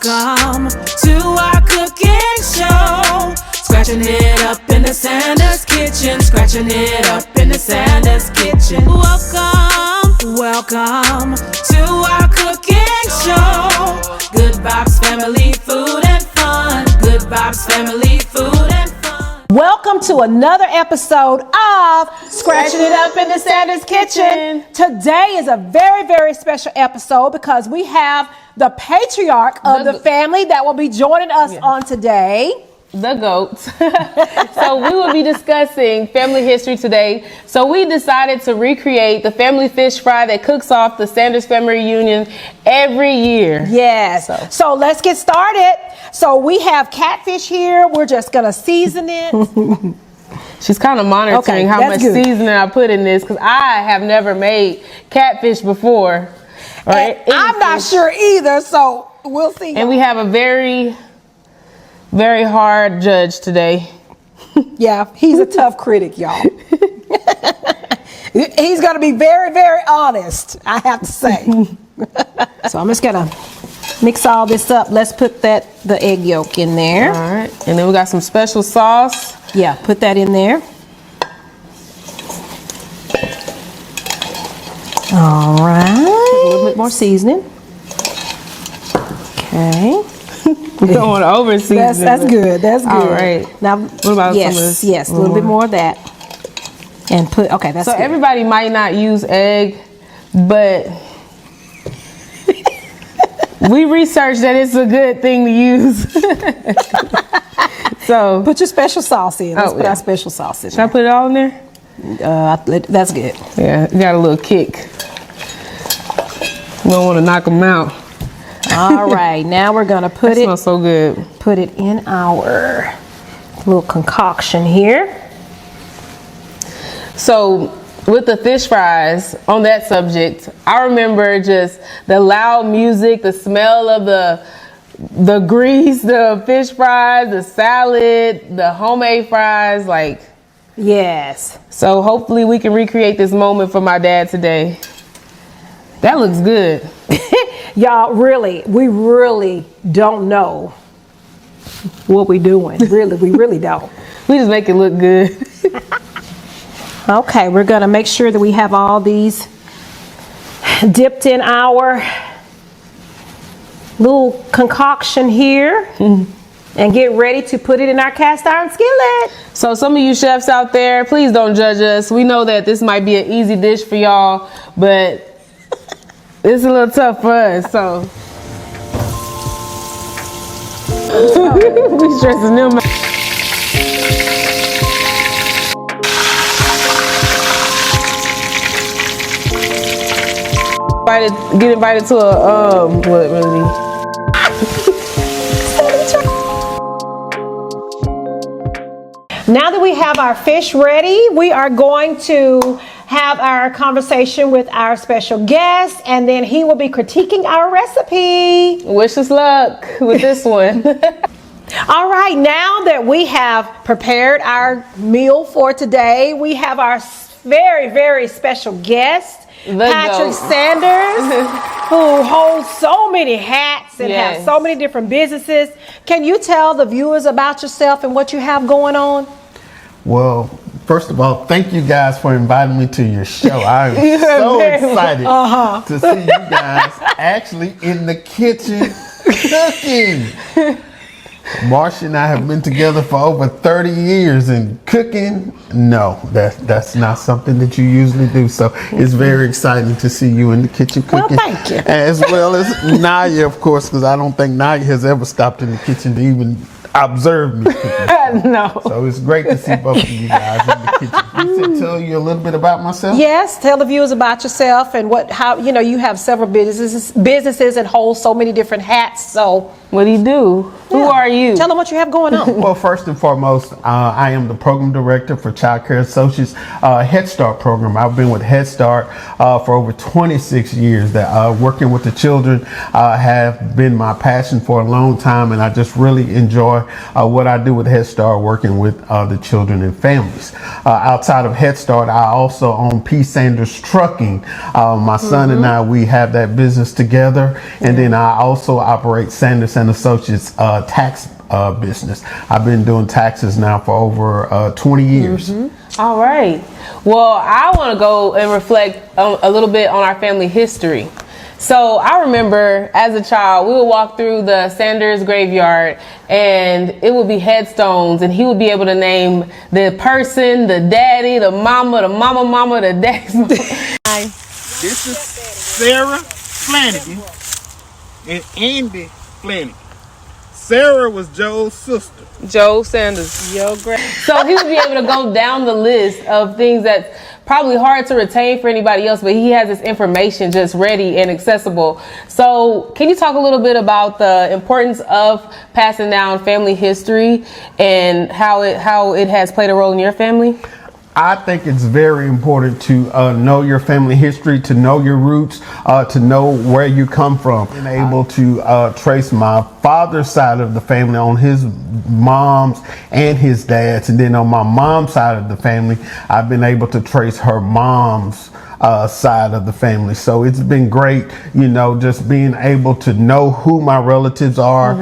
Welcome to our cooking show. Scratching it up in the Sanders kitchen. Scratching it up in the Sanders kitchen. Welcome to our cooking show. Good vibes, family, food and fun. Good vibes, family, food and fun. Welcome to another episode of Scratching It Up in the Sanders kitchen. Today is a very, very special episode because we have the patriarch of the family that will be joining us on today. The GOAT. So we will be discussing family history today. So we decided to recreate the family fish fry that cooks off the Sanders family reunion every year. Yes. So let's get started. So we have catfish here. We're just going to season it. She's kind of monitoring how much seasoning I put in this because I have never made catfish before. Right? I'm not sure either, so we'll see. And we have a very hard judge today. Yeah, he's a tough critic, y'all. He's going to be very, very honest, I have to say. So I'm just going to mix all this up. Let's put the egg yolk in there. All right. And then we got some special sauce. Yeah, put that in there. All right. A little bit more seasoning. Okay. We don't want to over season. That's good. That's good. All right. Now, what about some of this? Yes, a little bit more of that. And okay, that's so good. Everybody might not use egg, but we researched that it's a good thing to use. So put your special sauce in. Let's put our special sauce in. Should I put it all in there? That's good. Yeah, it got a little kick. We don't want to knock them out. All right, now we're gonna put it. Smells so good. Put it in our little concoction here. So with the fish fries, on that subject, I remember just the loud music, the smell of the grease, the fish fries, the salad, the homemade fries, like. Yes. So hopefully we can recreate this moment for my dad today. That looks good. Y'all, we really don't know what we're doing. Really, we really don't. We just make it look good. Okay, we're gonna make sure that we have all these dipped in our little concoction here and get ready to put it in our cast iron skillet. So some of you chefs out there, please don't judge us. We know that this might be an easy dish for y'all, but it's a little tough for us, so. We stressing them out. Get invited to a, what really? Now that we have our fish ready, we are going to have our conversation with our special guest, and then he will be critiquing our recipe. Wish us luck with this one. All right, now that we have prepared our meal for today, we have our very, very special guest, Patrick Sanders, who holds so many hats and has so many different businesses. Can you tell the viewers about yourself and what you have going on? Well, first of all, thank you guys for inviting me to your show. I am so excited to see you guys actually in the kitchen cooking. Marsha and I have been together for over 30 years, and cooking, no, that's not something that you usually do. So it's very exciting to see you in the kitchen cooking. Well, thank you. As well as Niyah, of course, because I don't think Niyah has ever stopped in the kitchen to even observe me cooking. No. So it's great to see both of you guys in the kitchen. Can I tell you a little bit about myself? Yes, tell the viewers about yourself and how you have several businesses and hold so many different hats. So what do you do? Who are you? Tell them what you have going on. Well, first and foremost, I am the program director for Child Care Associates Head Start program. I've been with Head Start for over 26 years. Working with the children have been my passion for a long time, and I just really enjoy enjoy what I do with Head Start, working with the children and families. Outside of Head Start, I also own P. Sanders Trucking. My son and I, we have that business together. And then I also operate Sanders and Associates tax business. I've been doing taxes now for over 20 years. All right. Well, I want to go and reflect a little bit on our family history. So I remember as a child, we would walk through the Sanders graveyard and it would be headstones, and he would be able to name the person, the daddy, the mama, the daddy's mama. This is Sarah Flanagan and Andy Flanagan. Sarah was Joe's sister. Joe Sanders. Yo, great. So he would be able to go down the list of things that's probably hard to retain for anybody else, but he has this information just ready and accessible. So can you talk a little bit about the importance of passing down family history and how it has played a role in your family? I think it's very important to know your family history, to know your roots, to know where you come from. I'm able to trace my father's side of the family on his mom's and his dad's. And then on my mom's side of the family, I've been able to trace her mom's side of the family. So it's been great, just being able to know who my relatives are,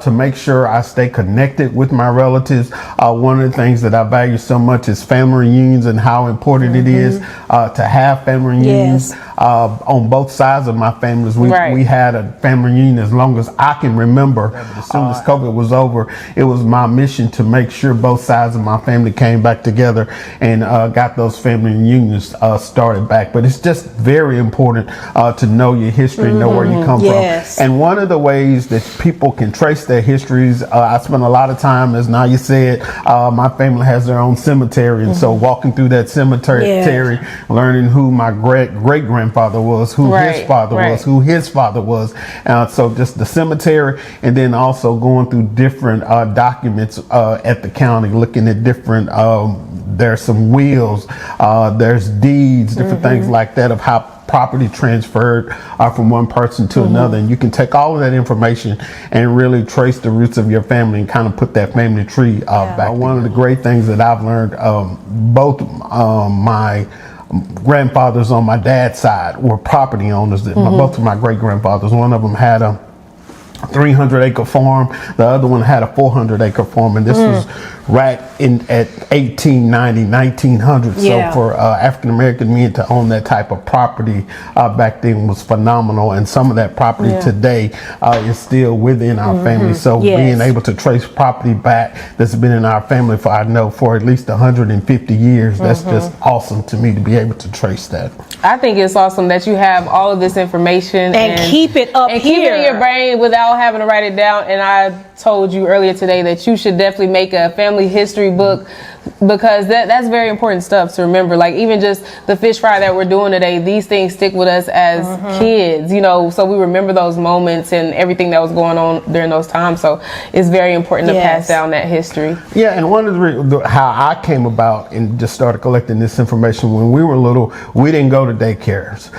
to make sure I stay connected with my relatives. One of the things that I value so much is family reunions and how important it is to have family reunions. On both sides of my families. We had a family reunion as long as I can remember. As soon as COVID was over, it was my mission to make sure both sides of my family came back together and got those family reunions started back. But it's just very important to know your history, know where you come from. And one of the ways that people can trace their histories, I spent a lot of time, as Niyah said, my family has their own cemetery. And so walking through that cemetery, learning who my great-grandfather was, who his father was, who his father was. So just the cemetery, and then also going through different documents at the county, looking at different, there's some wills, there's deeds, different things like that of how property transferred from one person to another. And you can take all of that information and really trace the roots of your family and kind of put that family tree back. One of the great things that I've learned, both my grandfathers on my dad's side were property owners. Both of my great grandfathers, one of them had a 300-acre farm, the other one had a 400-acre farm, and this was right at 1890, 1900. So for African American men to own that type of property back then was phenomenal, and some of that property today is still within our family. So being able to trace property back that's been in our family for at least 150 years, that's just awesome to me to be able to trace that. I think it's awesome that you have all of this information and keep it up and here. Keep it in your brain without having to write it down. And I told you earlier today that you should definitely make a family history book, because that's very important stuff to remember. Like even just the fish fry that we're doing today, these things stick with us as kids, so we remember those moments and everything that was going on during those times. So it's very important to pass down that history. Yeah, and one of how I came about and just started collecting this information when we were little, we didn't go to daycares.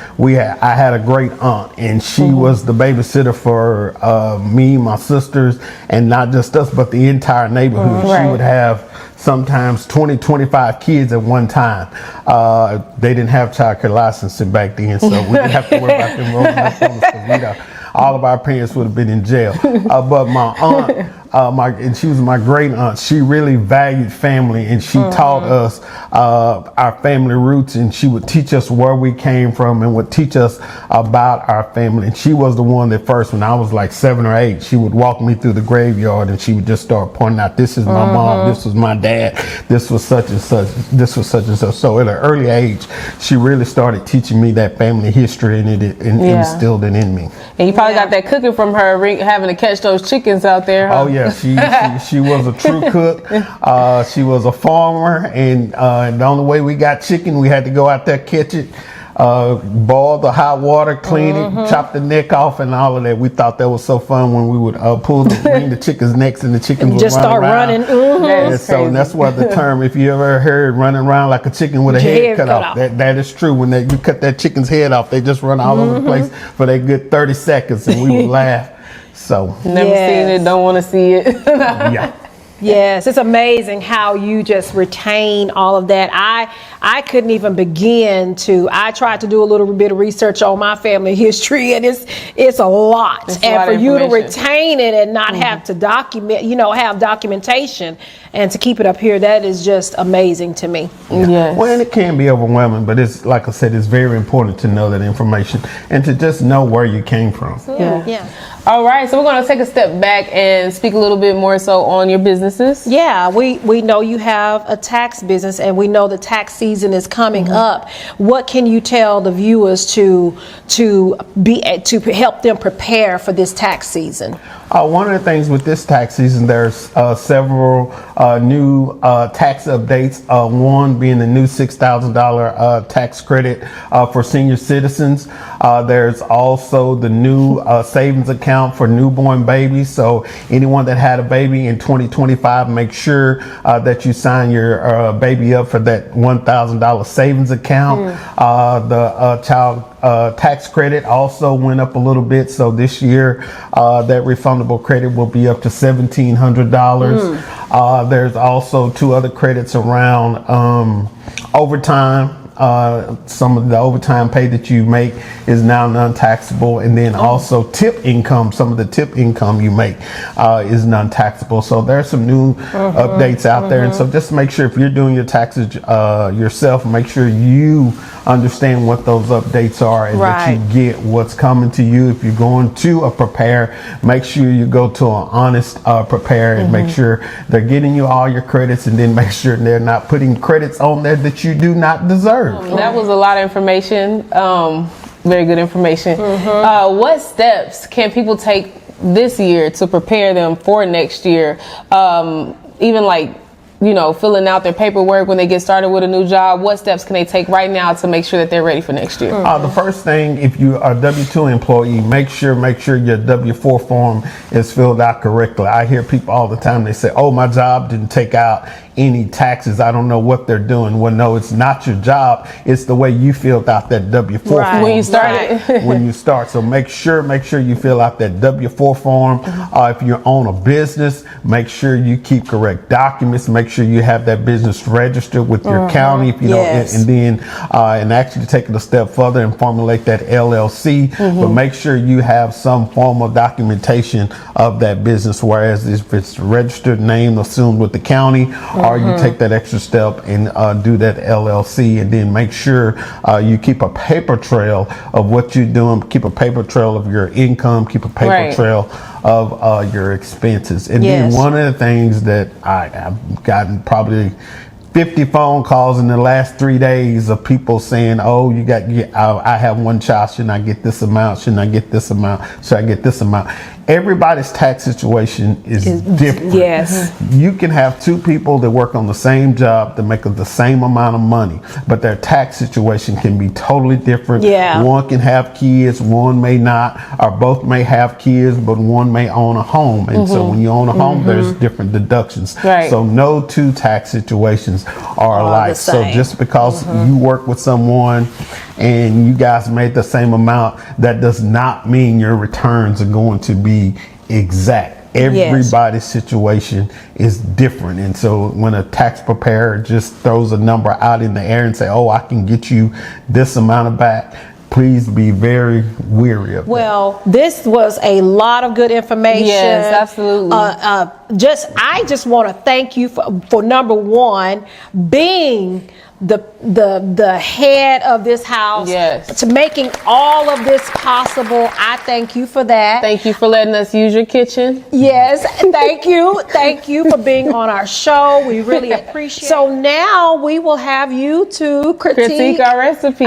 I had a great aunt, and she was the babysitter for me, my sisters, and not just us, but the entire neighborhood. She would have sometimes 20, 25 kids at one time. They didn't have childcare licensing back then, so we didn't have to worry about them rolling up on us, because all of our parents would have been in jail. But my aunt, and she was my great aunt, she really valued family, and she taught us our family roots, and she would teach us where we came from and would teach us about our family. And she was the one that first, when I was like 7 or 8, she would walk me through the graveyard, and she would just start pointing out, this is my mom, this was my dad, this was such and such, this was such and such. So at an early age, she really started teaching me that family history, and it instilled it in me. And you probably got that cooking from her, having to catch those chickens out there, huh? Oh yeah, she was a true cook. She was a farmer, and the only way we got chicken, we had to go out there, catch it, boil the hot water, clean it, chop the neck off, and all of that. We thought that was so fun when we would wring the chickens' necks, and the chickens would just start running. And so that's why the term, if you ever heard running around like a chicken with a head cut off, that is true. When you cut that chicken's head off, they just run all over the place for that good 30 seconds, and we would laugh. So Never seen it, don't want to see it. yeah. Yes, it's amazing how you just retain all of that. I couldn't even begin to. I tried to do a little bit of research on my family history, and it's a lot. It's a and lot for of you to information. retain it and not have to document, have documentation and to keep it up here, that is just amazing to me. Yes. Well, and it can be overwhelming, but it's like I said, it's very important to know that information and to just know where you came from. Yeah. All right, so we're going to take a step back and speak a little bit more so on your businesses. Yeah, we know you have a tax business, and we know the tax season is coming up. What can you tell the viewers to help them prepare for this tax season? One of the things with this tax season, there's several new tax updates. One being the new $6,000 tax credit for senior citizens. There's also the new savings account for newborn babies. So anyone that had a baby in 2025, make sure that you sign your baby up for that $1,000 savings account. The child tax credit also went up a little bit. So this year, that refundable credit will be up to $1,700. There's also two other credits around overtime. Some of the overtime pay that you make is now non-taxable, and then also tip income. Some of the tip income you make is non-taxable. So there's some new updates out there, and so just make sure if you're doing your taxes yourself, make sure you understand what those updates are and that you get what's coming to you. If you're going to a preparer, make sure you go to an honest preparer and make sure they're getting you all your credits, and then make sure they're not putting credits on there that you do not deserve. That was a lot of information. Very good information. What steps can people take this year to prepare them for next year? Even like, filling out their paperwork when they get started with a new job. What steps can they take right now to make sure that they're ready for next year? The first thing, if you are a W-2 employee, make sure your W-4 form is filled out correctly. I hear people all the time, they say, oh, my job didn't take out any taxes. I don't know what they're doing. Well, no, it's not your job. It's the way you filled out that W-4 form. When you started. When you start. So make sure you fill out that W-4 form. If you own a business, make sure you keep correct documents. Make sure you have that business registered with your county. If you don't, and then and actually take it a step further and formulate that LLC. But make sure you have some form of documentation of that business. Whereas if it's registered name assumed with the county, or you take that extra step and do that LLC, and then make sure you keep a paper trail of what you're doing, keep a paper trail of your income, keep a paper trail of your expenses. And then one of the things that I've gotten probably 50 phone calls in the last 3 days of people saying, oh, I have one child, shouldn't I get this amount? Shouldn't I get this amount? Should I get this amount? Everybody's tax situation is different. Yes. You can have two people that work on the same job that make the same amount of money, but their tax situation can be totally different. Yeah. One can have kids, one may not, or both may have kids, but one may own a home. And so when you own a home, there's different deductions. Right. So no two tax situations are alike. So just because you work with someone and you guys made the same amount, that does not mean your returns are going to be exact. Everybody's situation is different. And so when a tax preparer just throws a number out in the air and say, oh, I can get you this amount back, please be very weary of that. Well, this was a lot of good information. Yes, absolutely. I just want to thank you for number one, being the head of this house, to making all of this possible. I thank you for that. Thank you for letting us use your kitchen. Yes, thank you. Thank you for being on our show. We really appreciate it. So now we will have you to critique our recipe.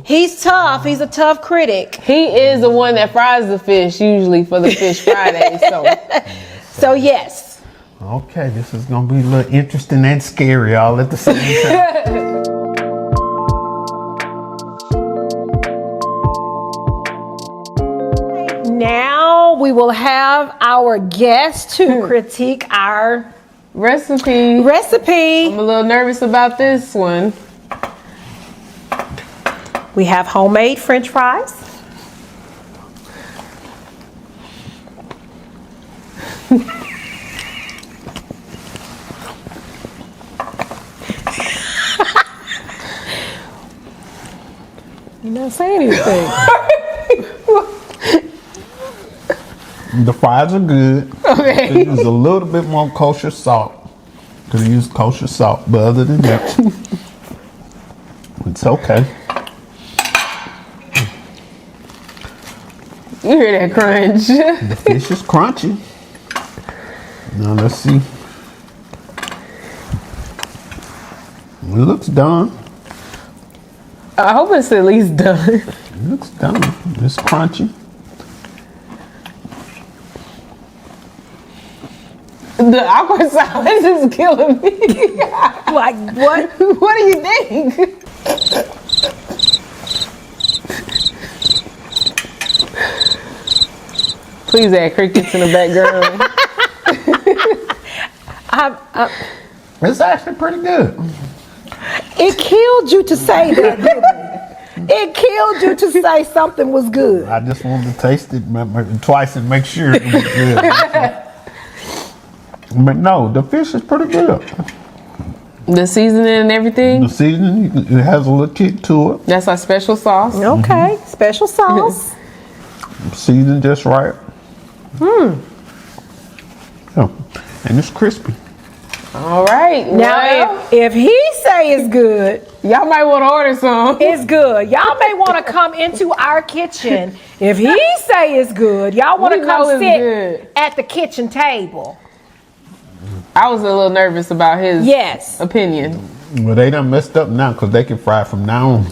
He's tough. He's a tough critic. He is the one that fries the fish usually for the Fish Friday. So yes. Okay, this is going to be a little interesting and scary all at the same time. Now we will have our guest to critique our recipe. I'm a little nervous about this one. We have homemade French fries. You're not saying anything. The fries are good. Okay. Could use a little bit more kosher salt. Could use kosher salt, but other than that, it's okay. You hear that crunch? The fish is crunchy. Now let's see. It looks done. I hope it's at least done. It looks done. It's crunchy. The awkward silence is killing me. Like what? What do you think? Please add crickets in the background. It's actually pretty good. It killed you to say that, didn't it? It killed you to say something was good. I just wanted to taste it twice and make sure it was good. But no, the fish is pretty good. The seasoning and everything? The seasoning, it has a little kick to it. That's our special sauce. Okay, special sauce. Seasoned just right. Yeah. And it's crispy. All right. Now, well, if he say it's good, y'all might want to order some. it's good. Y'all may want to come into our kitchen. If he say it's good, y'all want to We know come it's sit good. at the kitchen table. I was a little nervous about his Yes. opinion. Well, they done messed up now because they can fry from now on.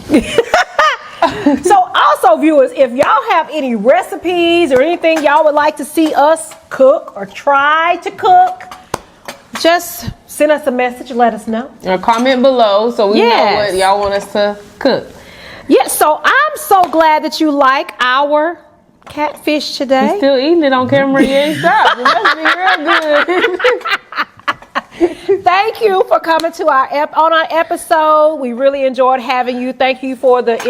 So also, viewers, if y'all have any recipes or anything y'all would like to see us cook or try to cook, just send us a message and let us know. Or comment below so we know Yes. what y'all want us to cook. Yes, so I'm so glad that you like our catfish today. Still eating it on camera, you ain't stopped. It must be real good. Thank you for coming to our episode. We really enjoyed having you. Thank you for the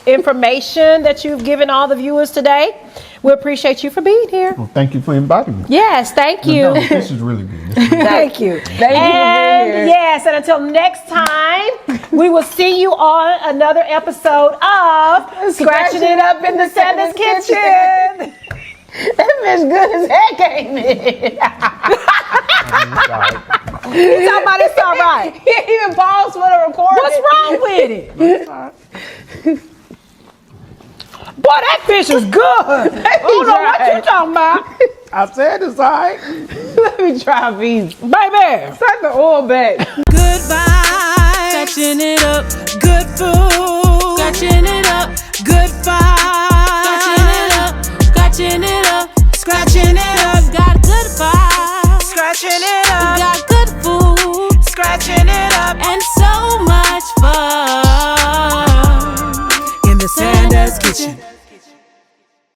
information that you've given all the viewers today. We appreciate you for being here. Well, thank you for inviting me. Yes, thank But you. no, this is really good. Thank you. Thank you for being here. Yes, and until next time, we will see you on another episode of Scratching It Up in the Sanders Kitchen. That fish good as heck, ain't it? You talking about it's all right. He didn't even pause for the recording. What's wrong with it? Boy, that fish is good. I don't know what you talking about. I said it's all right. Let me try these. Baby. Start the oil back. Good vibes, scratching it up. Good food, scratching it up. Good vibes, scratching it up, scratching it up. Got good vibes, scratching it up. Got good food, scratching it up, and so much fun in the Sanders Kitchen.